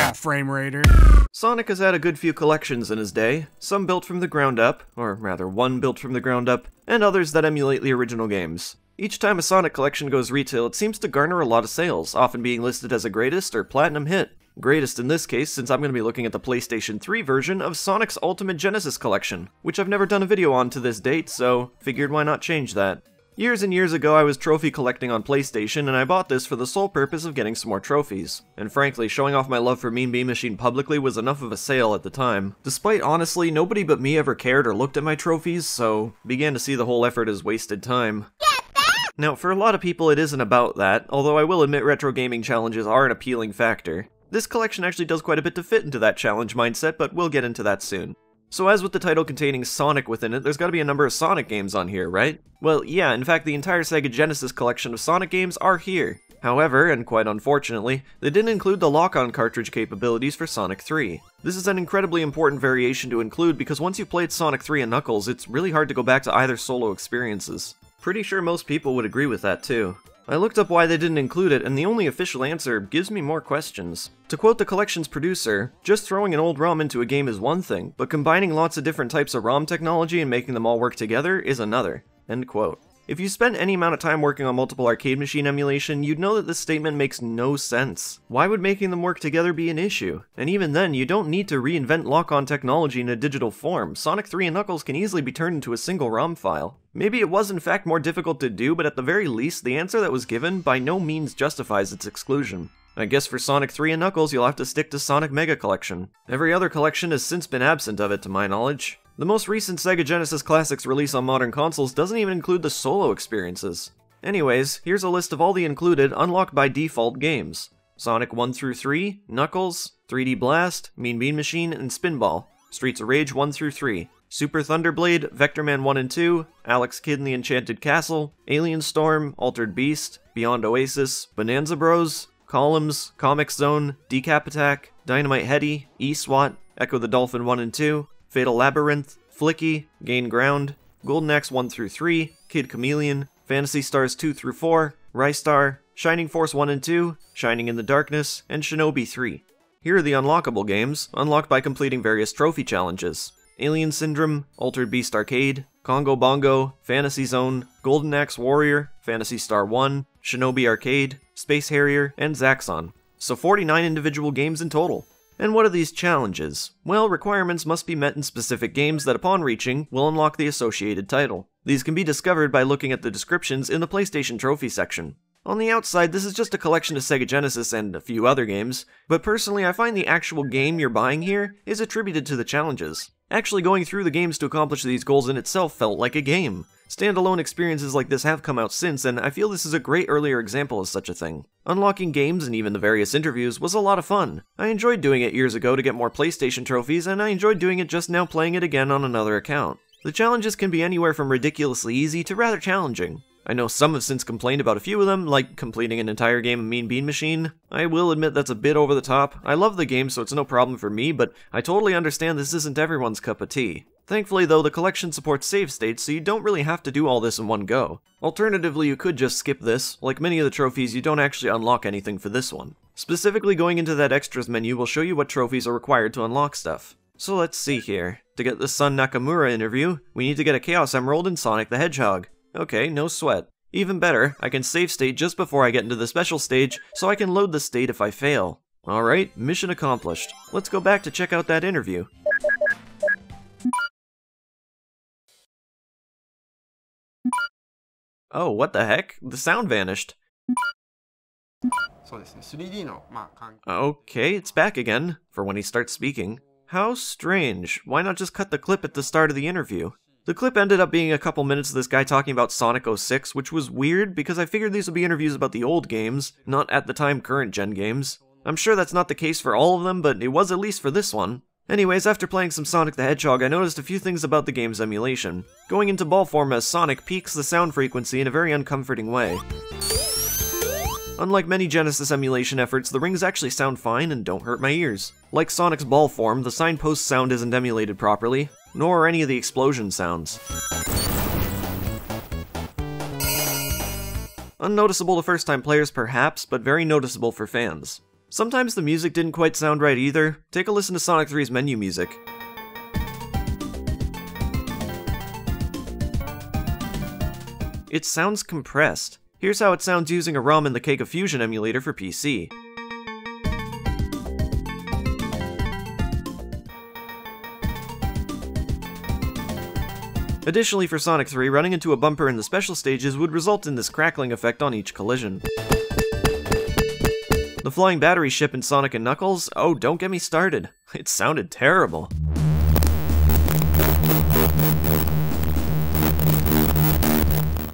Yeah, Frame Raider. Sonic has had a good few collections in his day, some built from the ground up, or rather one built from the ground up, and others that emulate the original games. Each time a Sonic collection goes retail, it seems to garner a lot of sales, often being listed as a greatest or platinum hit. Greatest in this case, since I'm going to be looking at the PlayStation 3 version of Sonic's Ultimate Genesis collection, which I've never done a video on to this date, so figured why not change that. Years and years ago I was trophy collecting on PlayStation, and I bought this for the sole purpose of getting some more trophies. And frankly, showing off my love for Mean Bean Machine publicly was enough of a sale at the time. Despite honestly, nobody but me ever cared or looked at my trophies, so began to see the whole effort as wasted time. Now, for a lot of people it isn't about that, although I will admit retro gaming challenges are an appealing factor. This collection actually does quite a bit to fit into that challenge mindset, but we'll get into that soon. So as with the title containing Sonic within it, there's gotta be a number of Sonic games on here, right? Well, yeah, in fact the entire Sega Genesis collection of Sonic games are here. However, and quite unfortunately, they didn't include the lock-on cartridge capabilities for Sonic 3. This is an incredibly important variation to include because once you've played Sonic 3 and Knuckles, it's really hard to go back to either solo experiences. Pretty sure most people would agree with that too. I looked up why they didn't include it, and the only official answer gives me more questions. To quote the collection's producer, just throwing an old ROM into a game is one thing, but combining lots of different types of ROM technology and making them all work together is another. End quote. If you spend any amount of time working on multiple arcade machine emulation, you'd know that this statement makes no sense. Why would making them work together be an issue? And even then, you don't need to reinvent lock-on technology in a digital form. Sonic 3 and Knuckles can easily be turned into a single ROM file. Maybe it was in fact more difficult to do, but at the very least, the answer that was given by no means justifies its exclusion. I guess for Sonic 3 and Knuckles, you'll have to stick to Sonic Mega Collection. Every other collection has since been absent of it to my knowledge. The most recent Sega Genesis Classics release on modern consoles doesn't even include the solo experiences. Anyways, here's a list of all the included, unlocked by default games. Sonic 1 through 3, Knuckles, 3D Blast, Mean Bean Machine, and Spinball. Streets of Rage 1 through 3. Super Thunderblade, Vectorman 1 and 2, Alex Kidd and the Enchanted Castle, Alien Storm, Altered Beast, Beyond Oasis, Bonanza Bros, Columns, Comic Zone, Decap Attack, Dynamite Heady, E-SWAT, Echo the Dolphin 1 and 2, Fatal Labyrinth, Flicky, Gain Ground, Golden Axe 1 through 3, Kid Chameleon, Fantasy Stars 2 through 4, Rystar, Shining Force 1 and 2, Shining in the Darkness, and Shinobi 3. Here are the unlockable games, unlocked by completing various trophy challenges. Alien Syndrome, Altered Beast Arcade, Congo Bongo, Fantasy Zone, Golden Axe Warrior, Phantasy Star 1, Shinobi Arcade, Space Harrier, and Zaxxon. So 49 individual games in total. And what are these challenges? Well, requirements must be met in specific games that upon reaching, will unlock the associated title. These can be discovered by looking at the descriptions in the PlayStation Trophy section. On the outside, this is just a collection of Sega Genesis and a few other games, but personally I find the actual game you're buying here is attributed to the challenges. Actually going through the games to accomplish these goals in itself felt like a game. Standalone experiences like this have come out since, and I feel this is a great earlier example of such a thing. Unlocking games and even the various interviews was a lot of fun. I enjoyed doing it years ago to get more PlayStation trophies, and I enjoyed doing it just now playing it again on another account. The challenges can be anywhere from ridiculously easy to rather challenging. I know some have since complained about a few of them, like completing an entire game of Mean Bean Machine. I will admit that's a bit over the top. I love the game, so it's no problem for me, but I totally understand this isn't everyone's cup of tea. Thankfully though, the collection supports save states, so you don't really have to do all this in one go. Alternatively, you could just skip this. Like many of the trophies, you don't actually unlock anything for this one. Specifically, going into that extras menu will show you what trophies are required to unlock stuff. So let's see here. To get the Sun Nakamura interview, we need to get a Chaos Emerald and Sonic the Hedgehog. Okay, no sweat. Even better, I can save state just before I get into the special stage, so I can load the state if I fail. Alright, mission accomplished. Let's go back to check out that interview. Oh, what the heck? The sound vanished. Okay, it's back again, for when he starts speaking. How strange. Why not just cut the clip at the start of the interview? The clip ended up being a couple minutes of this guy talking about Sonic 06, which was weird because I figured these would be interviews about the old games, not at the time current gen games. I'm sure that's not the case for all of them, but it was at least for this one. Anyways, after playing some Sonic the Hedgehog, I noticed a few things about the game's emulation. Going into ball form as Sonic peaks the sound frequency in a very uncomforting way. Unlike many Genesis emulation efforts, the rings actually sound fine and don't hurt my ears. Like Sonic's ball form, the signpost sound isn't emulated properly, nor are any of the explosion sounds. Unnoticeable to first-time players perhaps, but very noticeable for fans. Sometimes the music didn't quite sound right either. Take a listen to Sonic 3's menu music. It sounds compressed. Here's how it sounds using a ROM in the Sega Fusion emulator for PC. Additionally, for Sonic 3, running into a bumper in the special stages would result in this crackling effect on each collision. The flying battery ship in Sonic & Knuckles? Oh, don't get me started. It sounded terrible.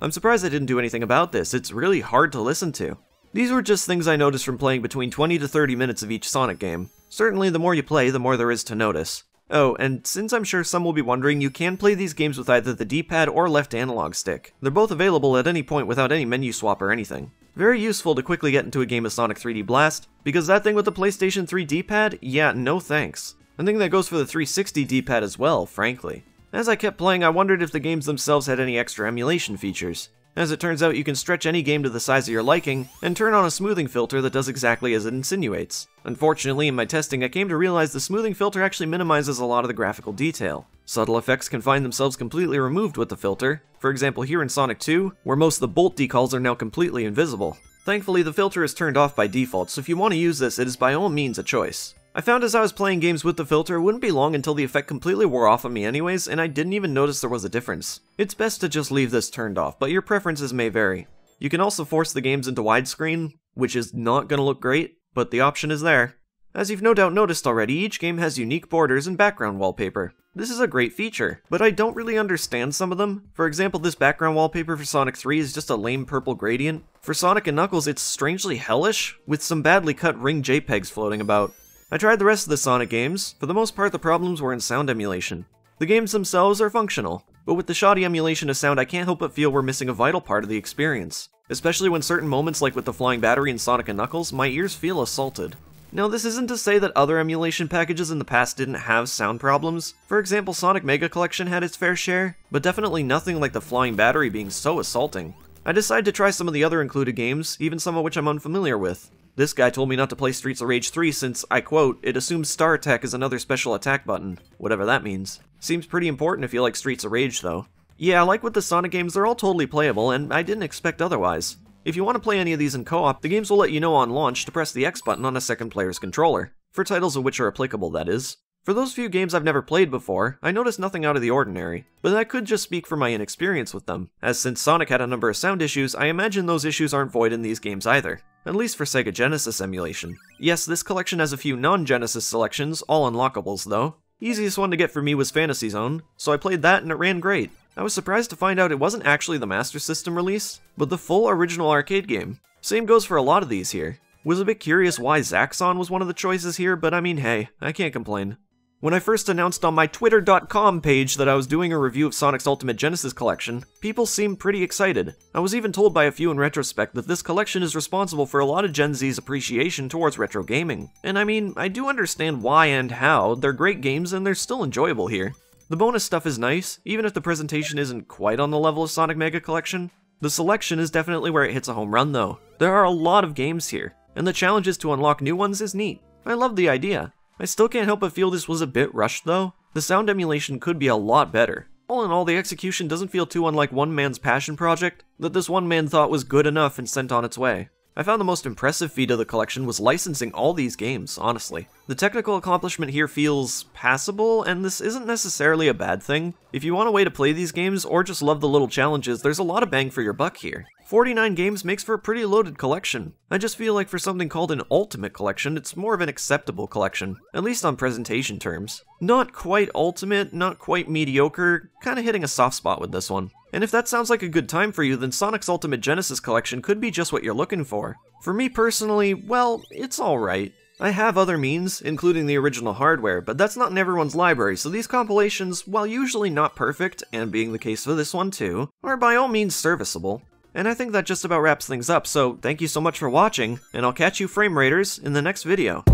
I'm surprised I didn't do anything about this. It's really hard to listen to. These were just things I noticed from playing between 20 to 30 minutes of each Sonic game. Certainly, the more you play, the more there is to notice. Oh, and since I'm sure some will be wondering, you can play these games with either the D-pad or left analog stick. They're both available at any point without any menu swap or anything. Very useful to quickly get into a game of Sonic 3D Blast, because that thing with the PlayStation 3 D-pad? Yeah, no thanks. I think that goes for the 360 D-pad as well, frankly. As I kept playing, I wondered if the games themselves had any extra emulation features. As it turns out, you can stretch any game to the size of your liking, and turn on a smoothing filter that does exactly as it insinuates. Unfortunately, in my testing, I came to realize the smoothing filter actually minimizes a lot of the graphical detail. Subtle effects can find themselves completely removed with the filter. For example, here in Sonic 2, where most of the bolt decals are now completely invisible. Thankfully, the filter is turned off by default, so if you want to use this, it is by all means a choice. I found as I was playing games with the filter, it wouldn't be long until the effect completely wore off on me anyways, and I didn't even notice there was a difference. It's best to just leave this turned off, but your preferences may vary. You can also force the games into widescreen, which is not gonna look great, but the option is there. As you've no doubt noticed already, each game has unique borders and background wallpaper. This is a great feature, but I don't really understand some of them. For example, this background wallpaper for Sonic 3 is just a lame purple gradient. For Sonic & Knuckles, it's strangely hellish, with some badly cut ring JPEGs floating about. I tried the rest of the Sonic games. For the most part, the problems were in sound emulation. The games themselves are functional, but with the shoddy emulation of sound, I can't help but feel we're missing a vital part of the experience. Especially when certain moments like with the flying battery in Sonic & Knuckles, my ears feel assaulted. Now, this isn't to say that other emulation packages in the past didn't have sound problems. For example, Sonic Mega Collection had its fair share, but definitely nothing like the flying battery being so assaulting. I decided to try some of the other included games, even some of which I'm unfamiliar with. This guy told me not to play Streets of Rage 3 since, I quote, it assumes star attack is another special attack button. Whatever that means. Seems pretty important if you like Streets of Rage though. Yeah, like with the Sonic games, they're all totally playable, and I didn't expect otherwise. If you want to play any of these in co-op, the games will let you know on launch to press the X button on a second player's controller. For titles of which are applicable, that is. For those few games I've never played before, I noticed nothing out of the ordinary, but that could just speak for my inexperience with them, as since Sonic had a number of sound issues, I imagine those issues aren't void in these games either. At least for Sega Genesis emulation. Yes, this collection has a few non-Genesis selections, all unlockables though. Easiest one to get for me was Fantasy Zone, so I played that and it ran great. I was surprised to find out it wasn't actually the Master System release, but the full original arcade game. Same goes for a lot of these here. Was a bit curious why Zaxxon was one of the choices here, but I mean hey, I can't complain. When I first announced on my Twitter.com page that I was doing a review of Sonic's Ultimate Genesis collection, people seemed pretty excited. I was even told by a few in retrospect that this collection is responsible for a lot of Gen Z's appreciation towards retro gaming. And I mean, I do understand why and how. They're great games and they're still enjoyable here. The bonus stuff is nice, even if the presentation isn't quite on the level of Sonic Mega Collection. The selection is definitely where it hits a home run though. There are a lot of games here, and the challenges to unlock new ones is neat. I love the idea. I still can't help but feel this was a bit rushed though. The sound emulation could be a lot better. All in all, the execution doesn't feel too unlike one man's passion project that this one man thought was good enough and sent on its way. I found the most impressive feat of the collection was licensing all these games, honestly. The technical accomplishment here feels passable, and this isn't necessarily a bad thing. If you want a way to play these games, or just love the little challenges, there's a lot of bang for your buck here. 49 games makes for a pretty loaded collection. I just feel like for something called an ultimate collection, it's more of an acceptable collection, at least on presentation terms. Not quite ultimate, not quite mediocre, kinda hitting a soft spot with this one. And if that sounds like a good time for you, then Sonic's Ultimate Genesis collection could be just what you're looking for. For me personally, well, it's alright. I have other means, including the original hardware, but that's not in everyone's library, so these compilations, while usually not perfect, and being the case for this one too, are by all means serviceable. And I think that just about wraps things up, so thank you so much for watching, and I'll catch you frame raiders in the next video.